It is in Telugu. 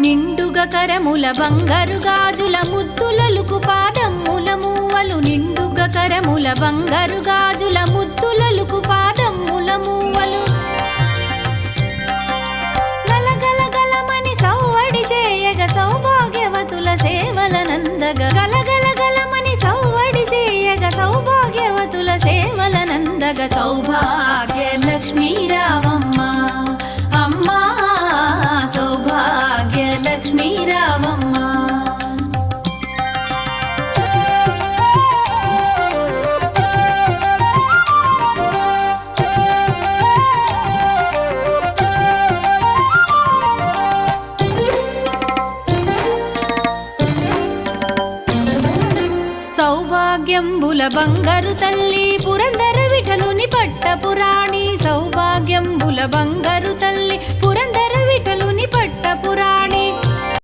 నిండుగా కరముల బంగారు గాజుల ముద్దులలుకు పాదమ్ముల మూవలు నిండుగా కరముల బంగారు గాజుల ముద్దులలుకు పాదమ్ముల మూవలు గలగల గలమని సౌవడి చేయగ సౌభాగ్యవతుల సేవలనందగ గలగల గలమని సౌవడి చేయగ సౌభాగ్యవతుల సేవలనందగ సౌభాగ్య లక్ష్మీ రావమ్మ అమ్మా సౌభాగ్య లక్ష్మీ రావమ్మ సౌభాగ్యంబుల బంగారు తల్లి పురందర విఠలుని పట్టపురాణి సౌభాగ్యంబుల బంగారు తల్లి పురందర విఠలుని పట్టపురాణి